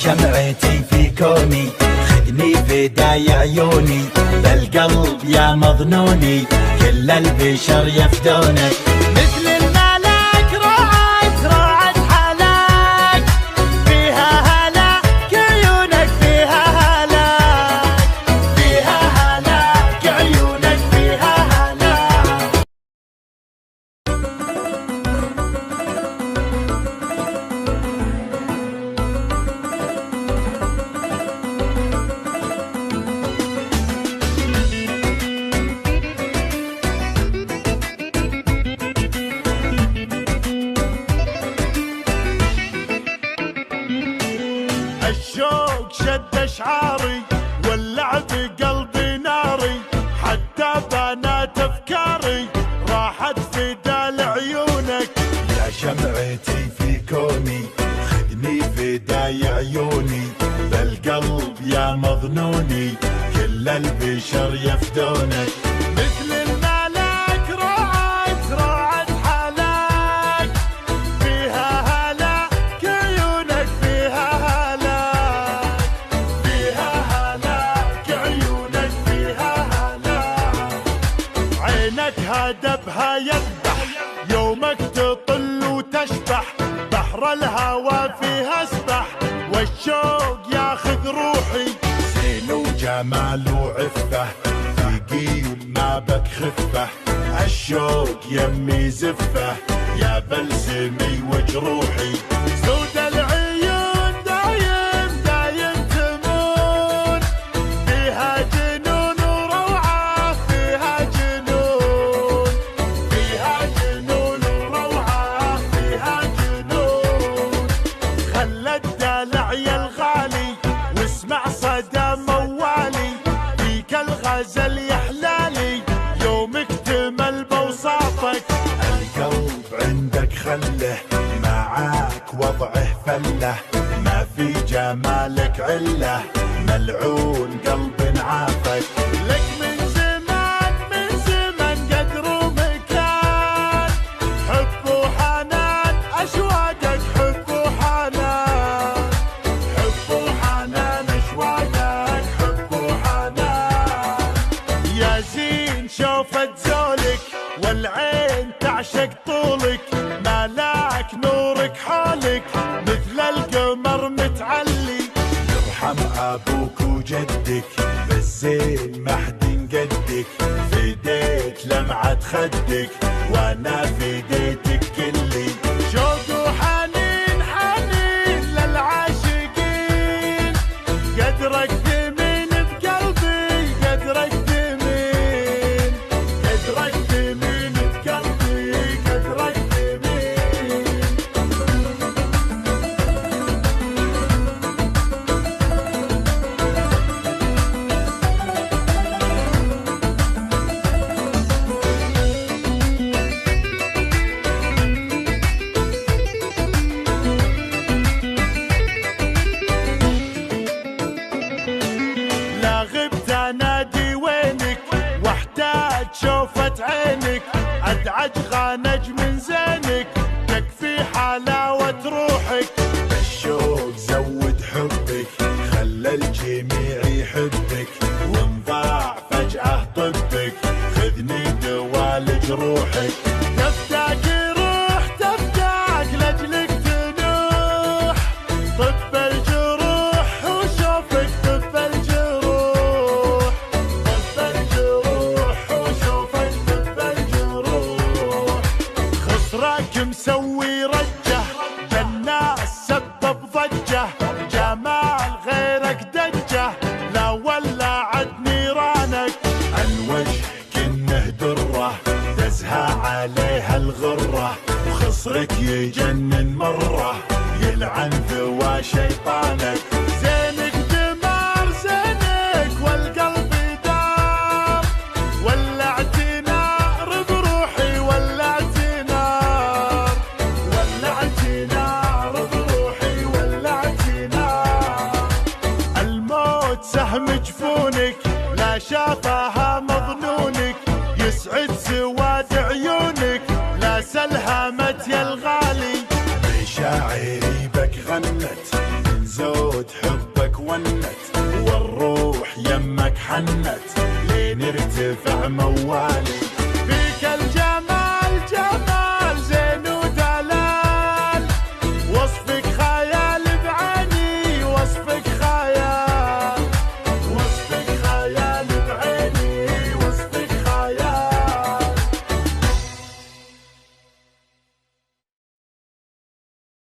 شمعتي في كوني، خدني فداي عيوني، بالقلب يا مظنوني، كل البشر يفدونك. مثل الملاك روعة حلاك، فيها هلاك عيونك، فيها هلاك، فيها هلاك عيونك، فيها هلاك. الشوق شد اشعاري، ولع بقلبي ناري، حتى بنات افكاري راحت فدا لعيونك. يا شمعتي في كوني، خدني فداي عيوني، بالقلب يا مظنوني، كل البشر يفدونك. مثل الملاك روعة حلاك، فيها هلاك عيونك، فيها هلاك، فيها هلاك عيونك، فيها هلاك. عينك هدبها يذبح، يومك تطل وتشبح، بحر الهوى فيها اسبح، والشوق ياخذ روحي. زين وجمال وعفة، ثقيل ما بك خفة، الشوق يمي زفة، يا بلسمي وجروحي. سود العيون دايم تمون، فيها جنون وروعة، فيها جنون، فيها جنون وروعة، فيها جنون. خلى الدلع يا الغالي، واسمع صدى موالي، فيك الغزل يحلالي، يوم اكتمل بوصافك. القلب عندك خله، معاك وضعه فله، ما في جمالك عله، ملعون قلب عافك. لك من زمان قدر ومكان، حب وحنان أشواقك، حب وحنان، حب وحنان أشواقك، حب وحنان. يا زين شوفت زولك، والعين تعشق طولك، ملاك نورك حولك، مثل القمر متعلي. يرحم ابوك وجدك، بالزين ما حد قدك، فديت لمعة خدك، وانا فديتك كلي. شوق وحنين للعاشقين، قدرك ثمين بقلبي، قدرك ثمين، قدرك ثمين بقلبي، قدرك ثمين. لا غبت انادي وينك، واحتاج شوفة عينك، ادعج غانج من زينك، تكفي حلاوة روحك. الشوق زود حبك، خلى الجميع يحبك، وانضاع فجأة طبك، خذني دوالج روحك. تفتاك روح تفتاك لاجلك تنوح، طب الجروح وشوفك، طب الجروح، طب الجروح وشوفك، طب الجروح. خصرك مسوي رجه، بالناس سبب ضجه، جمال غيرك دجه، لا ولعت نيرانك. الوجه كنه دره، تزهى عليها الغره، وخصرك يجنن مره، يلعن ذوى شيطانك. زينك دمار زينك، والقلب دار، ولعت نار بروحي، ولعت نار، ولعت نار بروحي، ولعت نار. الموت سهم جفونك، لا شافها مظنونك، يسعد سواد عيونك، لا سلهمت يا الغالي. بشاعري بك غنت، من زود ونت والروح يمك حنت لين ارتفع موالي.